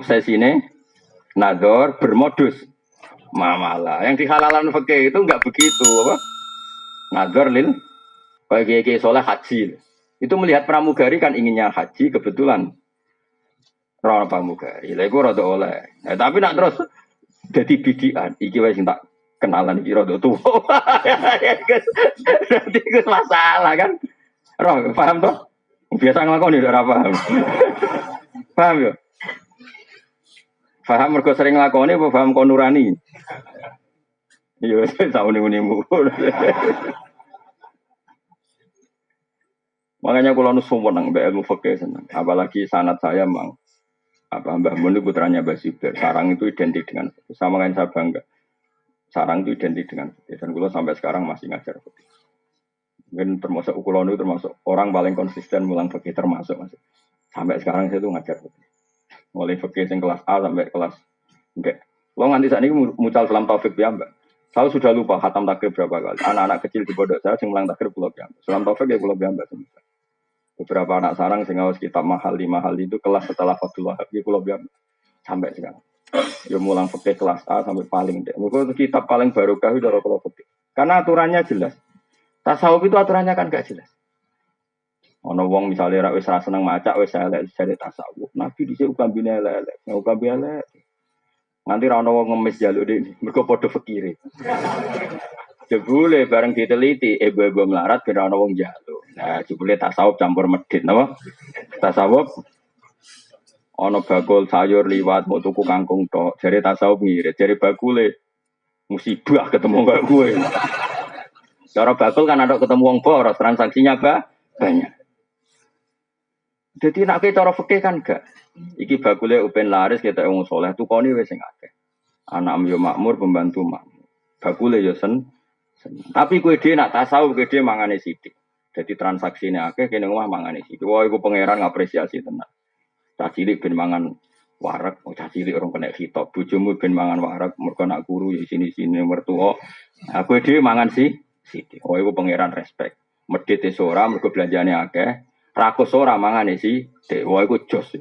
obsesine nador bermodus mamalah. Yang dihalalan fikih itu enggak begitu apa? Nador lil kayak soleh haji. Itu melihat pramugari kan inginnya haji kebetulan rono pramugari. Lha iku rada oleh. Tapi nak terus dadi bidian iki wis tak kenalan iki rada tuwa. Berarti itu masalah kan? Roh, paham toh? Biasa nglakoni ora paham. Paham ya? Paham mergo sering nglakoni apa paham kon nurani? Iya, tak uni-unimu. Makanya kalau nusu menang, ilmu fikih senang. Apalagi sanad saya mang Mbah Mun itu putranya Mbah Zubair. Sarang itu identik dengan fikih. Sama kan saya bangga. Sarang itu identik dengan fikih. Dan kalau sampai sekarang masih ngajar fikih. Mungkin termasuk Kulon itu termasuk orang paling konsisten mulang fikih termasuk masih. Sampai sekarang saya itu ngajar fikih. Mulai fikih yang kelas A sampai kelas D. Lo nganti saat ini mucal Salam Taufik ya Mbak. Saya sudah lupa khatam takrib berapa kali. Anak-anak kecil di pondok saya yang mulang takrib pulau Mbak. Salam Taufik ya pulau Mbak. Beberapa anak sarang sing ngawas kitab mahal itu kelas setelah Fathul Wahab di pulau Mbak. Sampai sekarang. Ya mulang fikih kelas A sampai paling D. Mungkin kitab paling barokah itu dari pulau fikih. Karena aturannya jelas. Tasawuf itu aturannya kan gak jelas. Ono wong misalnya ra wis ra seneng maca wis elek jare tasawuf. Nabi dhisik ukambine elek, ukambe elek. Nganti ra ono wong ngemis jaluk dik, mergo padha fikire. Jebule bareng diteliti, ibu-ibu melarat ben ono wong jaluk. Nah, jebule tasawuf campur medhit napa? Tasawuf ono bakul sayur liwat mau tuku kangkung tok, jare tasawuf ngirit, jare bakule musibah ketemu karo kowe. Cara bakul kan ada ketemu wong boros, transaksinya banyak. Jadi nak cara fikih kan gak. Iki bakule upen laris kita wong saleh tukone wis sing akeh. Anak yo makmur pembantu makmur. Bakule yo seneng. Tapi kowe dhewe nak tasawuf kowe dhewe mangane sithik. Jadi transaksine akeh kene omah mangane sithik. Wah iku pangeran ngapresiasi tenan. Cah cilik ben mangan wareg, cah cilik orang kena khitab. Bojomu ben mangan wareg mergo nak guru ya sini-sini mertua. Aku dhewe mangan sithik. Oh iku pangeran respect. Medhit ora mergo belanjane akeh. Rakus ora mangane sithik. Wah iku jos.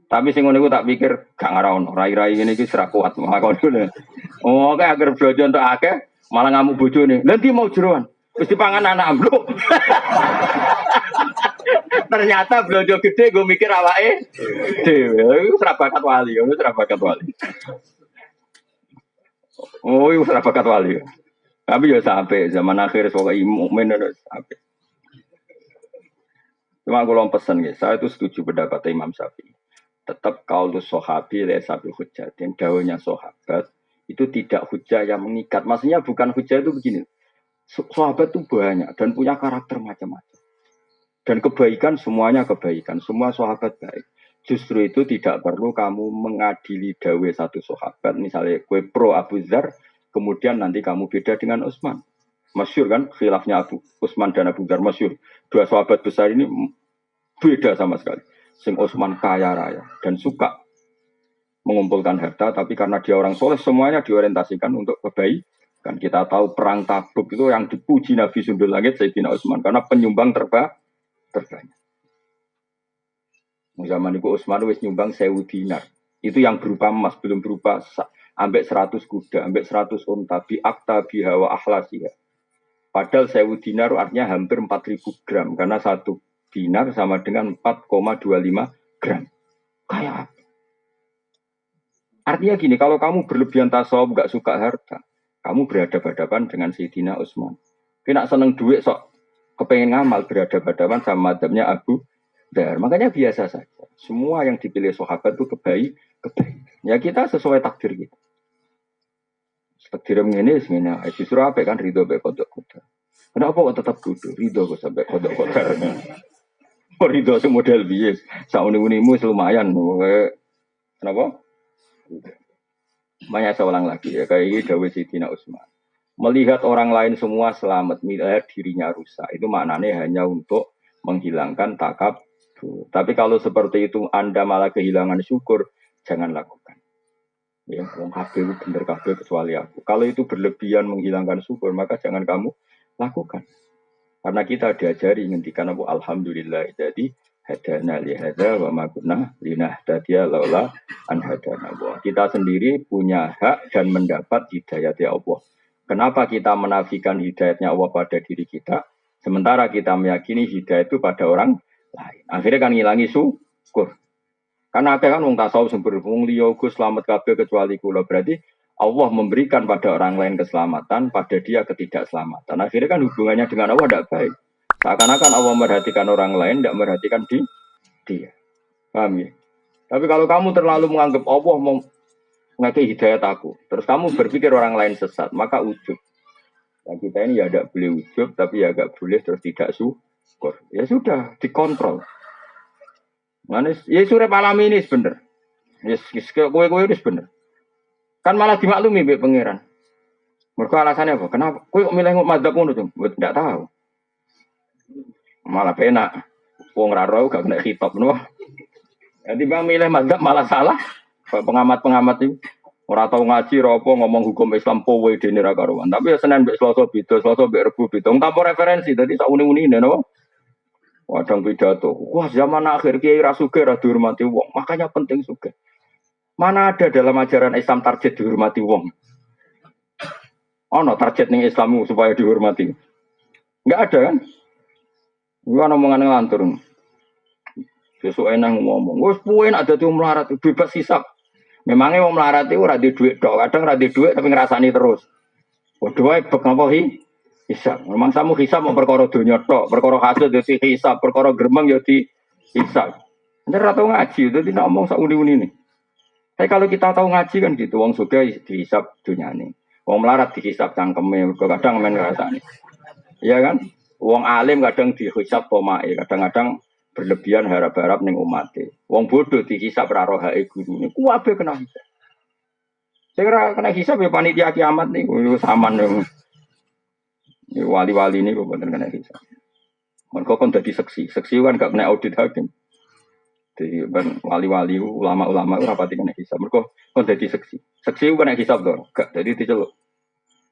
Tapi sing ngono iku tak pikir gak ngarono. Rai-rai ngene iki ora kuat. Oh kayak agar belanja untuk akeh malah ngamuk bojone. Nanti mau jeroan. Wis dipangan anak ambluk. Ternyata belanja gede gue mikir awake dhewe. Iku ora bakat wali, iku ora bakat wali. Oh, iku ora bakat wali. Tapi ya sampai zaman akhir soal mukmin sampai. Cuma kalau pesan ya, saya itu setuju pendapat Imam Syafi'i. Tetap kaulus sahabi lesabil hujjah. Dan dawanya sahabat itu tidak hujjah yang mengikat. Maksudnya bukan hujjah itu begini. Sahabat itu banyak dan punya karakter macam-macam. Dan kebaikan semuanya kebaikan. Semua sahabat baik. Justru itu tidak perlu kamu mengadili dawe satu sahabat. Misalnya kue pro Abu Dzar, kemudian nanti kamu beda dengan Utsman. Masyhur kan khilafnya Abu Utsman dan Abu Dzar masyhur. Dua sahabat besar ini beda sama sekali. Sing Utsman kaya raya dan suka mengumpulkan harta, tapi karena dia orang soleh semuanya diorientasikan untuk kebaikan. Kita tahu perang Tabuk itu yang dipuji Nabi Sundul Langit Sayyidina Utsman karena penyumbang terbanyak. Zaman itu Utsman wis nyumbang 1000 dinar. Itu yang berupa emas, belum berupa ambek 100 kuda, ambek 100 unta, bi akta biha wa akhlasiha. Padahal 1000 dinar artinya hampir 4000 gram karena 1 dinar sama dengan 4,25 gram. Kayak apa? Artinya gini, kalau kamu berlebihan tasawuf enggak suka harta, kamu berhadapan-hadapan dengan Sayyidina Utsman. Kena seneng duit sok kepengen ngamal berhadapan-hadapan sama madhabnya Abu Dzar. Makanya biasa saja. Semua yang dipilih sahabat itu kebaikan. Ya kita sesuai takdir kita. Takdir ini justru apa kan ridho baik kodok-kodok. Kenapa kok tetap kudu ridho kok sampai kodok-kodok? Ridho semodel bias. Sauni-unimu lumayan. Kenapa? Banyak saya ulang lagi ya. Kayak ini Dawei Sayyidina Utsman. Melihat orang lain semua selamat, melihat dirinya rusak. Itu maknanya hanya untuk menghilangkan takabur. Tapi kalau seperti itu Anda malah kehilangan syukur, jangan lakukan. Ya, wong kabeh bener kabeh kecuali aku. Kalau itu berlebihan menghilangkan syukur, maka jangan kamu lakukan. Karena kita diajari ngendikan apa alhamdulillah. Jadi hadana li hadza wa ma kunna linahtadiya laula an hadana Allah. Kita sendiri punya hak dan mendapat hidayat ya Allah. Kenapa kita menafikan hidayatnya Allah pada diri kita, sementara kita meyakini hidayat itu pada orang lain. Akhirnya kan ngilangi syukur. Karena kan wong tasawuf sumber wong liya uga selamat kabeh kecuali kula. Berarti Allah memberikan pada orang lain keselamatan, pada dia ketidakselamatan. Akhirnya kan hubungannya dengan Allah tidak baik. Seakan-akan Allah merhatikan orang lain, tidak merhatikan dia. Paham ya? Tapi kalau kamu terlalu menganggap Allah mau ngasih hidayat aku, terus kamu berpikir orang lain sesat, maka ujub. Nah, kita ini ya tidak boleh ujub, tapi ya agak boleh terus tidak syukur. Ya sudah, dikontrol. Manis, ya sore malam ini bener. Ya kowe ini bener. Kan malah dimaklumi mbek pangeran. Mergo alasannya apa? Kenapa? Kowe kok milih madzhab ngono, Cung? Ndak tahu. Malah penak. Wong ra ro gak kena khitab no. Jadi bang milih madzhab malah salah. Pengamat-pengamat itu ora tau ngaji ora apa ngomong hukum Islam powe dene ra karuan. Tapi ya Senin mbek Selasa beda, Selasa mbek Rebo beda. Tanpa referensi dadi sak uni-unine napa? Wadang pidato. Wah, zaman akhir kiai ra sugih ra dihormati wong. Makanya penting sugih. Mana ada dalam ajaran Islam target dihormati wong? Ono target ning Islam supaya dihormati. Enggak ada kan? Gua omongan ngelantur. Besok enak ngomong. Wes puwe nek dadi melarat bebas hisab. Memangnya wong melarat itu ora di duit tok, kadang ora di duit tapi ngrasani terus. Padha wae bek napa hisab. Memang samu hisab mau perkara donya tok, perkara hasil dadi hisab, perkara gremeng ya di hisab. Nek ora tau ngaji dadi nek omong sak uni-uni. Tapi kalau kita tahu ngaji kan gitu, wong sugih dihisab dunyane. Wong melarat dihisab cangkeme, kadang men ngrasani. Iya kan? Wong alim kadang dihisab pomae, kadang-kadang berlebihan harap-harap ning umate. Wong bodoh dihisab ra rohae gurune. Kuwabe kena hisab. Sing ora kena hisab ya panitia kiamat niku saman yang wali-wali niku boten kena hisab. Mergo kon dadi seksi. Seksi kan gak kena audit hakim. Jadi ben wali-wali ulama-ulama ora pati kena hisab. Mergo kon dadi seksi. Seksi ku kena hisab to. Gak dadi diceluk.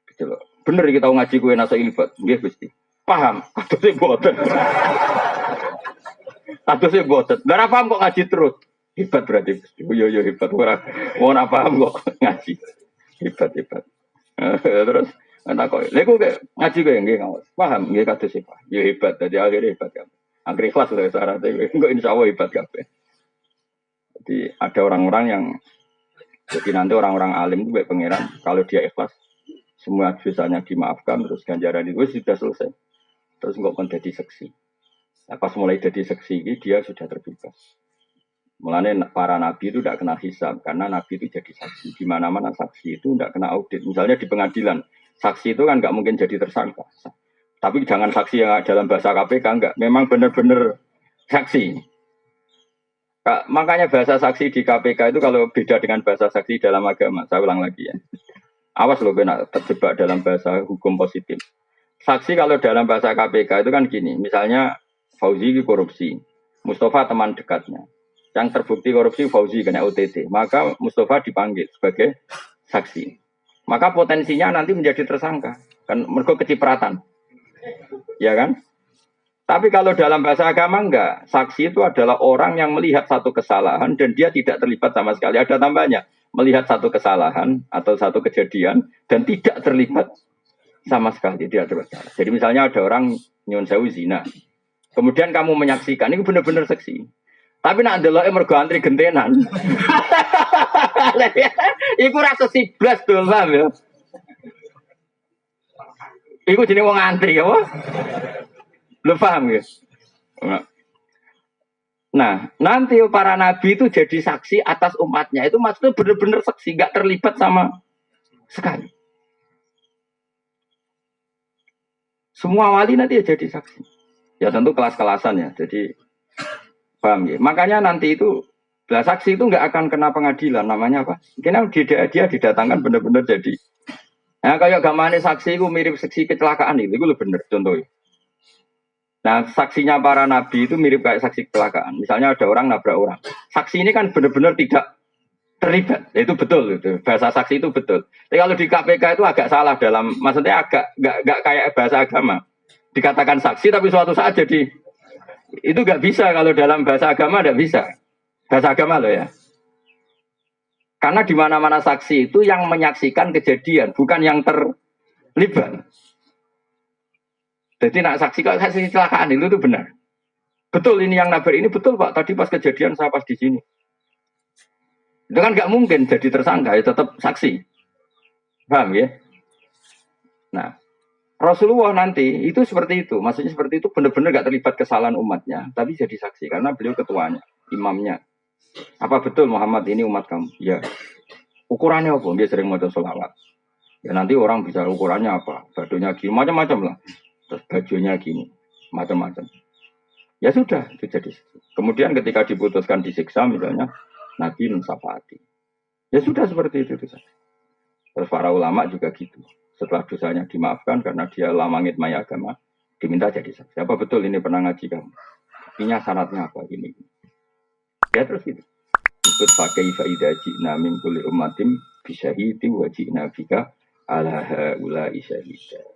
Diceluk. Bener iki tau ngaji kowe nasa ilbat. Nggih Gusti. Paham, atuse boten. Atuse boten. Ora paham kok ngaji terus. Hebat berarti. Yo hebat ora paham kok ngaji. Hebat. Terus ana kok. Lha kok ngaji kowe nggih ngawas. Paham nggih kados e, Pak. Yo hebat dadi akhire hebat kabeh. Akhire ikhlas lho syaratnya. Engko insyaallah hebat kabeh. Jadi ada orang-orang yang jadi nanti orang-orang alim itu baik pangeran kalau dia ikhlas semua dosanya dimaafkan terus ganjaran itu sudah selesai. Terus nggak akan jadi seksi. Nah, pas mulai jadi seksi ini dia sudah terbebas. Mulanya para nabi itu tidak kena hisab karena nabi itu jadi saksi. Di mana-mana saksi itu tidak kena audit. Misalnya di pengadilan, saksi itu kan nggak mungkin jadi tersangka. Tapi jangan saksi yang dalam bahasa KPK enggak. Memang benar-benar saksi. Makanya bahasa saksi di KPK itu kalau beda dengan bahasa saksi dalam agama. Saya ulang lagi ya. Awas loh kena terjebak dalam bahasa hukum positif. Saksi kalau dalam bahasa KPK itu kan gini, misalnya Fauzi korupsi, Mustafa teman dekatnya. Yang terbukti korupsi Fauzi kena OTT, maka Mustafa dipanggil sebagai saksi. Maka potensinya nanti menjadi tersangka, kan mergo kecipratan. Ya kan? Tapi kalau dalam bahasa agama enggak, saksi itu adalah orang yang melihat satu kesalahan dan dia tidak terlibat sama sekali. Ada tambahnya, melihat satu kesalahan atau satu kejadian dan tidak terlibat sama sekali dia bersalah. Jadi misalnya ada orang nyun sewu zina. Kemudian kamu menyaksikan ini benar-benar seksi. Tapi nak ndeloke mergo antri gentenan. Iku rasa siblas to, paham ya? Iku jenenge wong antri ya, apa? Lu paham ya? Nah, nanti para nabi itu jadi saksi atas umatnya. Itu maksudnya benar-benar saksi, enggak terlibat sama sekali. Semua wali nanti ya jadi saksi. Ya tentu kelas-kelasan ya. Jadi paham ya. Makanya nanti itu saksi itu nggak akan kena pengadilan. Namanya apa? Karena dia didatangkan benar-benar jadi. Nah kayak gamane saksi itu mirip saksi kecelakaan itu lebih benar contohnya. Nah saksinya para nabi itu mirip kayak saksi kecelakaan. Misalnya ada orang nabrak orang. Saksi ini kan benar-benar tidak terlibat, itu betul itu bahasa saksi itu betul. Tapi kalau di KPK itu agak salah dalam, maksudnya agak nggak kayak bahasa agama. Dikatakan saksi tapi suatu saat jadi Itu nggak bisa kalau dalam bahasa agama nggak bisa. Bahasa agama loh ya. Karena di mana-mana saksi itu yang menyaksikan kejadian, bukan yang terlibat. Jadi nak saksi kalau saksi kecelakaan itu benar. Betul ini yang nabrak ini betul Pak. Tadi pas kejadian saya pas di sini. Itu kan nggak mungkin jadi tersangka, ya tetap saksi. Paham ya? Nah, Rasulullah nanti itu seperti itu. Maksudnya seperti itu benar-benar nggak terlibat kesalahan umatnya, tapi jadi saksi karena beliau ketuanya, imamnya. Apa betul Muhammad ini umat kamu? Ya. Ukurannya apa? Dia sering mau sholawat. Ya nanti orang bisa ukurannya apa? Bajunya gini, macam-macam lah. Terus bajunya gini, macam-macam. Ya sudah, itu jadi. Kemudian ketika diputuskan disiksa misalnya, Nabi mensyafaati. Ya sudah seperti itu. Terus para ulama juga gitu. Setelah dosanya dimaafkan karena dia lama ngitmai agama, diminta jadi saksi. Apa betul ini pernah ngaji kamu? Ini syaratnya apa? Ini. Ya terus itu. Ikut pakai faidah jina min kulli ummatin bisyahidi wa jina bika ala haula isyahida.